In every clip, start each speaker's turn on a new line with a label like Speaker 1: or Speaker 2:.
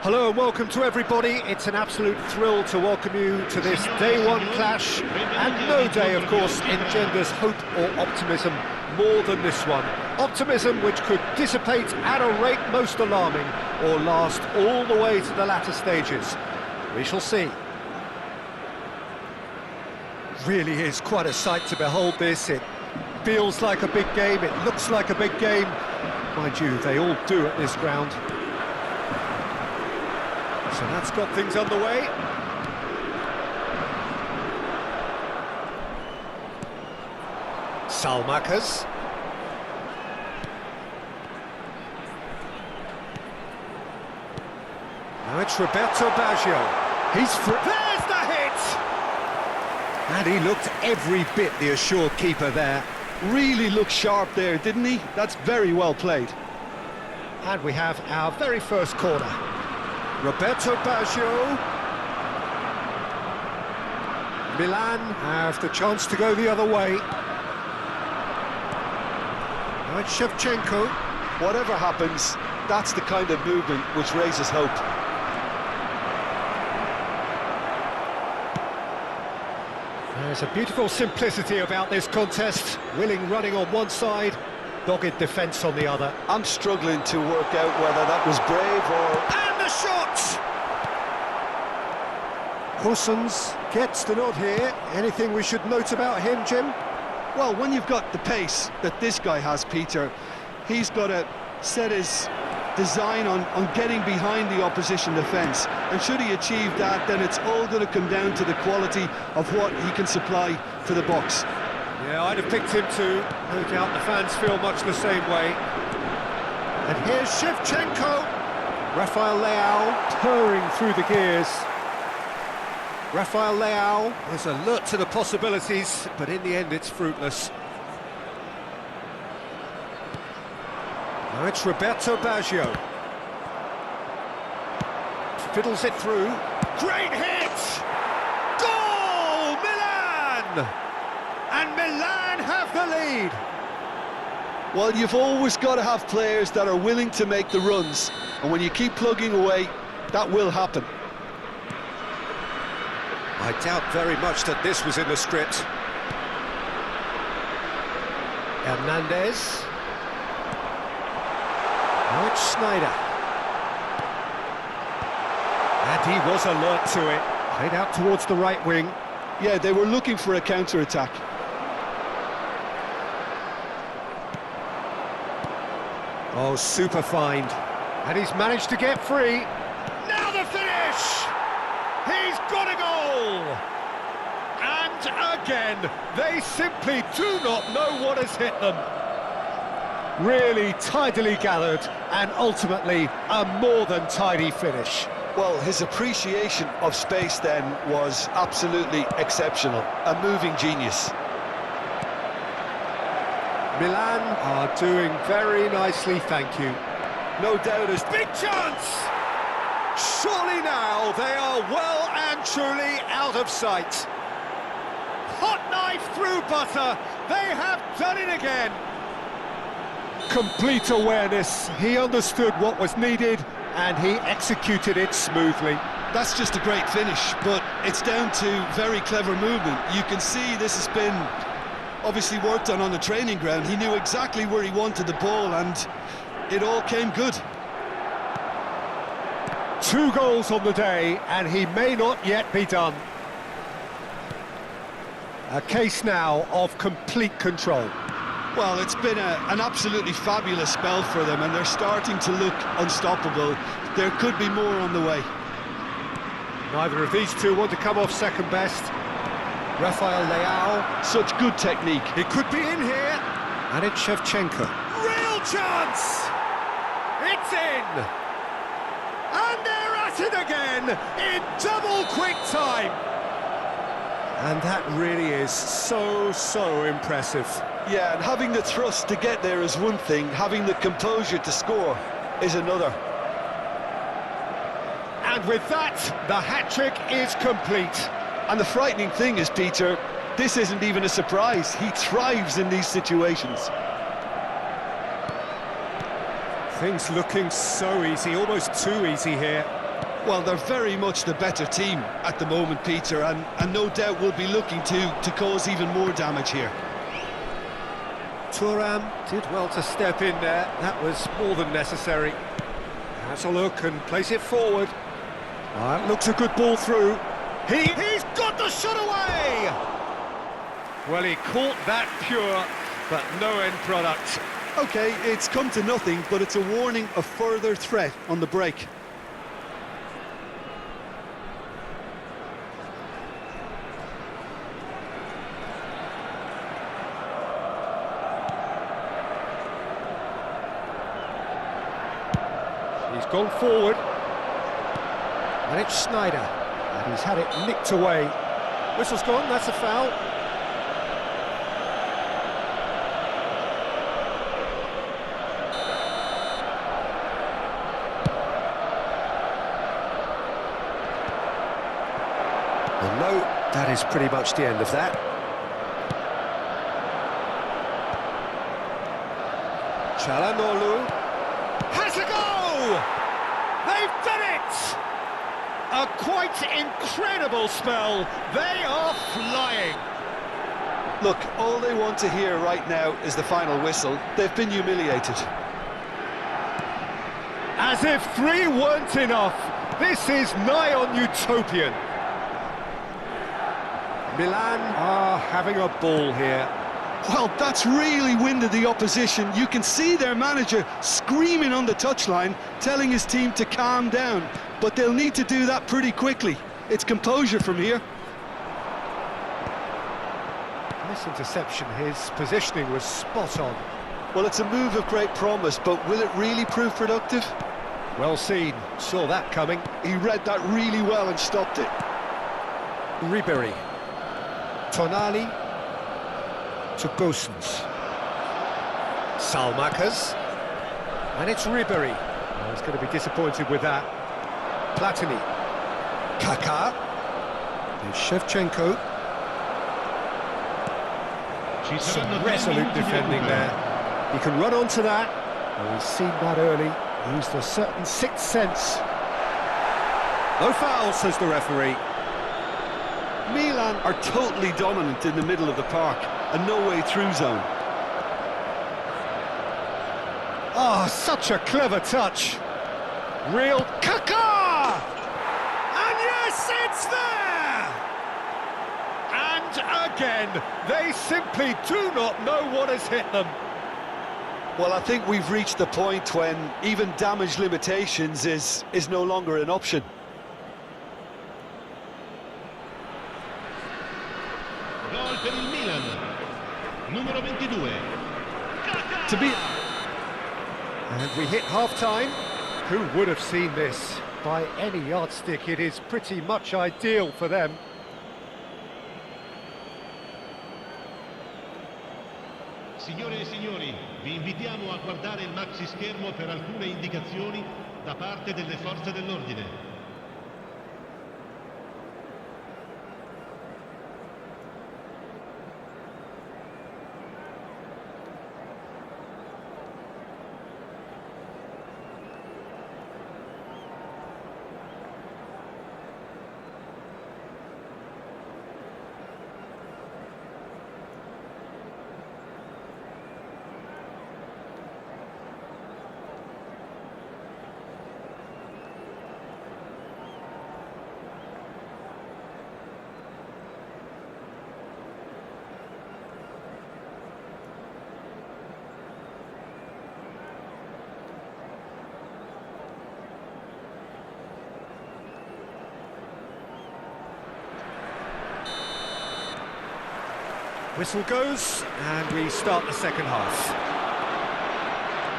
Speaker 1: Hello and welcome to everybody. It's an absolute thrill to welcome you to this day one clash, and no day, of course, engenders hope or optimism more than this one. Optimism which could dissipate at a rate most alarming or last all the way to the latter stages. We shall see. Really is quite a sight to behold this. It feels like a big game, it looks like a big game. Mind you, they all do at this ground. So that's got things underway. Salmakas. Now it's Roberto Baggio. He's free. There's the hit! And he looked every bit the assured keeper there.
Speaker 2: Really looked sharp there, didn't he? That's very well played.
Speaker 1: And we have our very first corner. Roberto Baggio. Milan have the chance to go the other way. Now it's Shevchenko.
Speaker 2: Whatever happens, that's the kind of movement which raises hope.
Speaker 1: There's a beautiful simplicity about this contest. Willing running on one side, dogged defence on the other.
Speaker 2: I'm struggling to work out whether that was brave or...
Speaker 1: And the shot! Cousins gets the nod here. Anything we should note about him, Jim?
Speaker 2: Well, when you've got the pace that this guy has, Peter, he's got to set his design on getting behind the opposition defence. And should he achieve that, then it's all going to come down to the quality of what he can supply for the box.
Speaker 1: Yeah, I'd have picked him too. No doubt the fans feel much the same way. And here's Shevchenko. Rafael Leao purring through the gears. Rafael Leao is alert to the possibilities, but in the end it's fruitless. Now it's Roberto Baggio. Fiddles it through. Great hit! Goal! Milan! And Milan have the lead.
Speaker 2: Well, you've always got to have players that are willing to make the runs, and when you keep plugging away, that will happen.
Speaker 1: I doubt very much that this was in the script. Hernandez. Now it's Snyder. And he was alert to it. Played out towards the right wing.
Speaker 2: Yeah, they were looking for a counter-attack.
Speaker 1: Oh, super find. And he's managed to get free. Now the finish! He's got a goal! And again, they simply do not know what has hit them. Really tidily gathered, and ultimately a more than tidy finish.
Speaker 2: Well, his appreciation of space then was absolutely exceptional. A moving genius.
Speaker 1: Milan are doing very nicely, thank you. No doubt it's big chance! Surely now they are well and truly out of sight. Hot knife through butter, they have done it again. Complete awareness, he understood what was needed and he executed it smoothly.
Speaker 2: That's just a great finish, but it's down to very clever movement. You can see this has been obviously worked on the training ground. He knew exactly where he wanted the ball and it all came good.
Speaker 1: 2 goals on the day and he may not yet be done. A case now of complete control.
Speaker 2: Well, it's been an absolutely fabulous spell for them and they're starting to look unstoppable. There could be more on the way.
Speaker 1: Neither of these two want to come off second best. Rafael Leao.
Speaker 2: Such good technique.
Speaker 1: It could be in here. And it's Shevchenko. Real chance! It's in! And they're at it again in double quick time. And that really is so impressive.
Speaker 2: Yeah, and having the thrust to get there is one thing, having the composure to score is another.
Speaker 1: And with that, the hat-trick is complete.
Speaker 2: And the frightening thing is, Peter, this isn't even a surprise. He thrives in these situations.
Speaker 1: Things looking so easy, almost too easy here.
Speaker 2: Well, they're very much the better team at the moment, Peter, and no doubt will be looking to cause even more damage here.
Speaker 1: Thuram did well to step in there. That was more than necessary. Has a look and place it forward. That looks a good ball through. He's got the shot away! Well, he caught that pure, but no end product.
Speaker 2: OK, it's come to nothing, but it's a warning of further threat on the break.
Speaker 1: He's gone forward. And it's Schneider. And he's had it nicked away. Whistle's gone, that's a foul. Well, no, that is pretty much the end of that. Çalhanoğlu has a go! They've done it! A quite incredible spell. They are flying.
Speaker 2: Look, all they want to hear right now is the final whistle. They've been humiliated.
Speaker 1: As if 3 weren't enough. This is nigh on utopian. Milan are having a ball here.
Speaker 2: Well, that's really winded the opposition. You can see their manager screaming on the touchline, telling his team to calm down. But they'll need to do that pretty quickly. It's composure from here.
Speaker 1: This interception, his positioning was spot on.
Speaker 2: Well, it's a move of great promise, but will it really prove productive?
Speaker 1: Well seen, saw that coming.
Speaker 2: He read that really well and stopped it.
Speaker 1: Ribery. Tonali to Gosens. Salmakas. And it's Ribery. Oh, he's going to be disappointed with that. Platini. Kaká. There's Shevchenko. Some resolute defending there. He can run onto that. Oh, he's seen that early. Used a certain sixth sense. No foul, says the referee.
Speaker 2: Milan are totally dominant in the middle of the park, and no way through zone.
Speaker 1: Oh, such a clever touch. Real Kaká! And yes, it's there! And again, they simply do not know what has hit them.
Speaker 2: Well, I think we've reached the point when even damage limitations is no longer an option.
Speaker 3: Gol per il Milan, numero 22.
Speaker 2: To be...
Speaker 1: And we hit half-time. Who would have seen this? By any yardstick, it is pretty much ideal for them.
Speaker 3: Signore e signori, vi invitiamo a guardare il maxi schermo per alcune indicazioni da parte delle forze dell'ordine.
Speaker 1: Whistle goes, and we start the second half.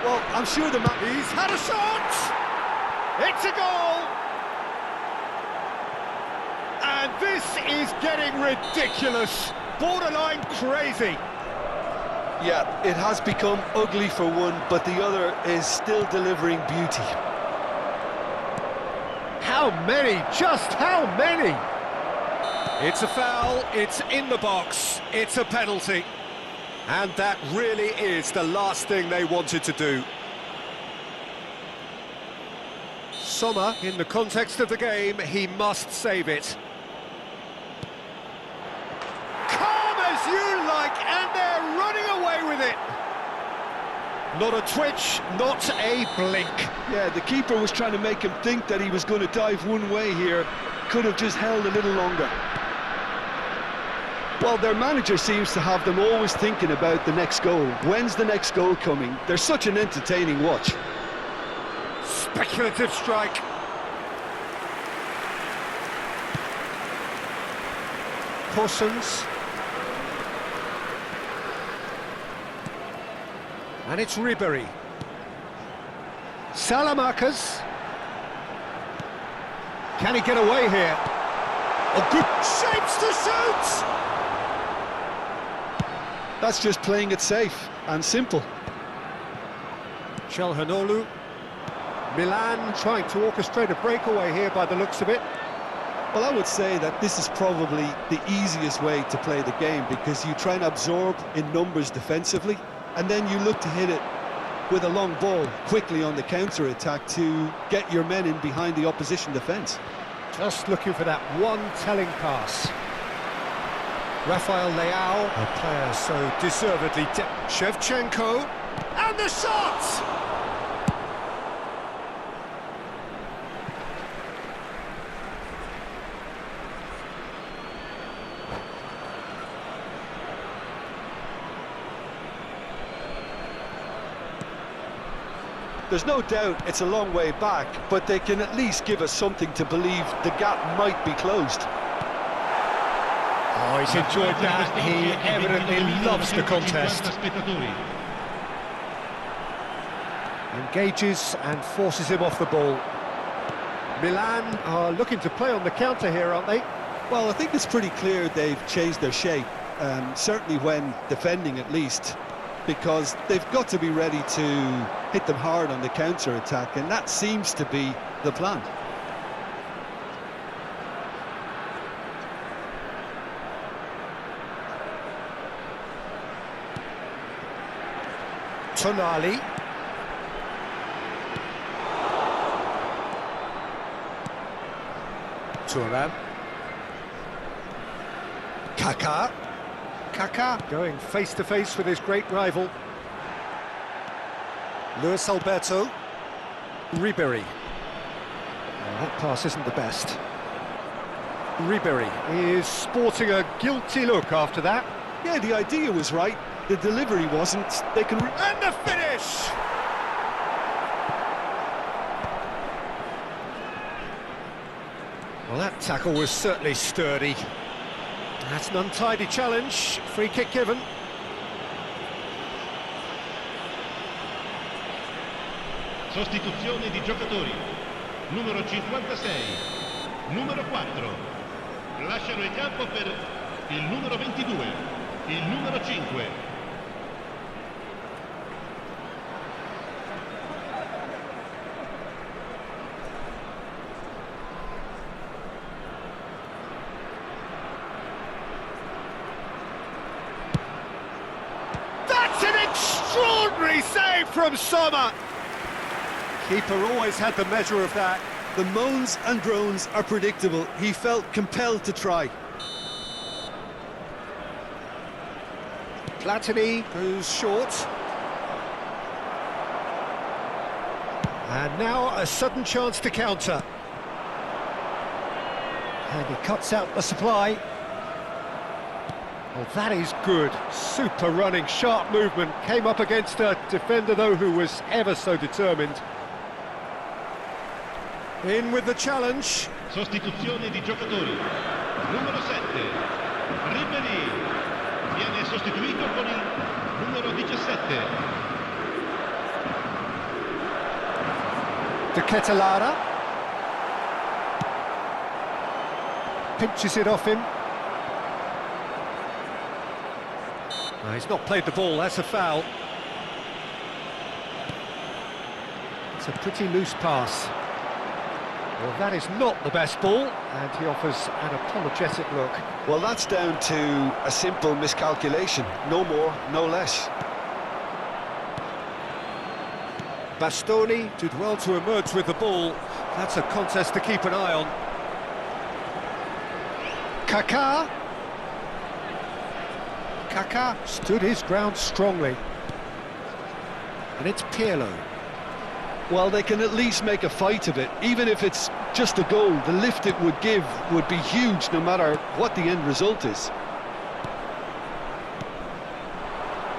Speaker 2: Well, I'm sure the man...
Speaker 1: He's had a shot! It's a goal! And this is getting ridiculous, borderline crazy.
Speaker 2: Yeah, it has become ugly for one, but the other is still delivering beauty.
Speaker 1: How many? Just how many? It's a foul, it's in the box, it's a penalty. And that really is the last thing they wanted to do. Sommer, in the context of the game, he must save it. Calm as you like, and they're running away with it. Not a twitch, not a blink.
Speaker 2: Yeah, the keeper was trying to make him think that he was going to dive one way here. Could have just held a little longer. Well, their manager seems to have them always thinking about the next goal. When's the next goal coming? They're such an entertaining watch.
Speaker 1: Speculative strike. Possums. And it's Ribery. Salamanca's. Can he get away here? Oh, good shapes to shoot!
Speaker 2: That's just playing it safe and simple.
Speaker 1: Çalhanoğlu. Milan trying to orchestrate a breakaway here by the looks of it.
Speaker 2: Well, I would say that this is probably the easiest way to play the game, because you try and absorb in numbers defensively, and then you look to hit it with a long ball quickly on the counter-attack to get your men in behind the opposition defence.
Speaker 1: Just looking for that one telling pass. Rafael Leao, a player so deservedly Shevchenko, and the shot!
Speaker 2: There's no doubt it's a long way back, but they can at least give us something to believe the gap might be closed.
Speaker 1: Oh, he's enjoyed that. He evidently loves the contest. Engages and forces him off the ball. Milan are looking to play on the counter here, aren't they?
Speaker 2: Well, I think it's pretty clear they've changed their shape, certainly when defending at least, because they've got to be ready to hit them hard on the counter-attack, and that seems to be the plan.
Speaker 1: Tonali. Thuram. Kaká going face-to-face with his great rival. Luis Alberto. Ribery. Oh, that pass isn't the best. Ribery is sporting a guilty look after that.
Speaker 2: Yeah, the idea was right, the delivery wasn't. They can...
Speaker 1: And the finish! Well, that tackle was certainly sturdy. That's an untidy challenge. Free kick given.
Speaker 3: Sostituzione di giocatori. Numero 56, numero 4. Lasciano il campo per il numero 22, il numero 5.
Speaker 1: That's an extraordinary save from Sommer. Keeper always had the measure of that.
Speaker 2: The moans and groans are predictable. He felt compelled to try.
Speaker 1: Platini goes short. And now a sudden chance to counter. And he cuts out the supply. Well, that is good. Super running, sharp movement. Came up against a defender, though, who was ever so determined. In with the challenge.
Speaker 3: Sostituzione di giocatori. Numero 7, Ribery. Viene sostituito con il numero 17.
Speaker 1: De Ketelaere. Pinches it off him. No, he's not played the ball, that's a foul. It's a pretty loose pass. Well, that is not the best ball, and he offers an apologetic look.
Speaker 2: Well, that's down to a simple miscalculation. No more, no less.
Speaker 1: Bastoni did well to emerge with the ball. That's a contest to keep an eye on. Kaká. Kaká stood his ground strongly. And it's Pirlo.
Speaker 2: Well, they can at least make a fight of it. Even if it's just a goal, the lift it would give would be huge no matter what the end result is.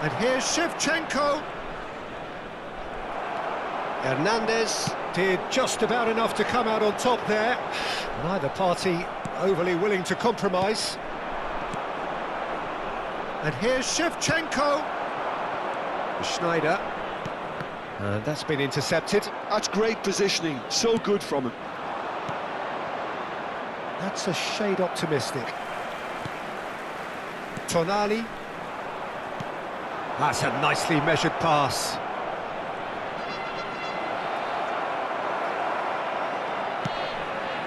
Speaker 1: And here's Shevchenko. Hernandez did just about enough to come out on top there. Neither party overly willing to compromise. And here's Shevchenko. Schneider. And that's been intercepted.
Speaker 2: That's great positioning, so good from him.
Speaker 1: That's a shade optimistic. Tonali. That's a nicely measured pass.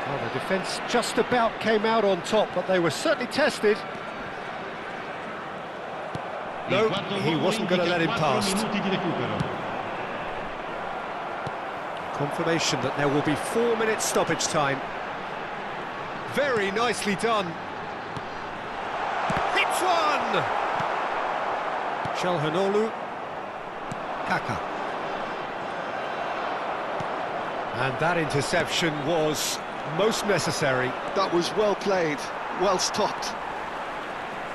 Speaker 1: Well, the defence just about came out on top, but they were certainly tested. No, he wasn't going to let him past. Confirmation that there will be 4 minutes stoppage time. Very nicely done. Hits one! Çalhanoğlu. Kaká. And that interception was most necessary.
Speaker 2: That was well played, well stopped.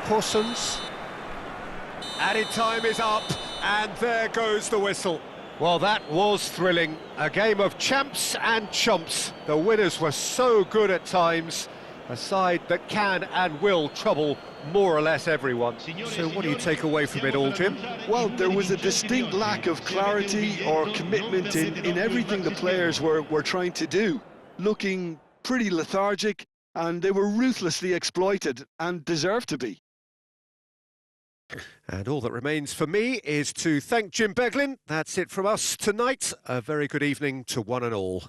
Speaker 1: Parsons. Added time is up, and there goes the whistle. Well, that was thrilling. A game of champs and chumps. The winners were so good at times. A side that can and will trouble more or less everyone. So what do you take away from it all, Jim?
Speaker 2: Well, there was a distinct lack of clarity or commitment in everything the players were trying to do. Looking pretty lethargic, and they were ruthlessly exploited, and deserved to be.
Speaker 1: And all that remains for me is to thank Jim Beglin. That's it from us tonight. A very good evening to one and all.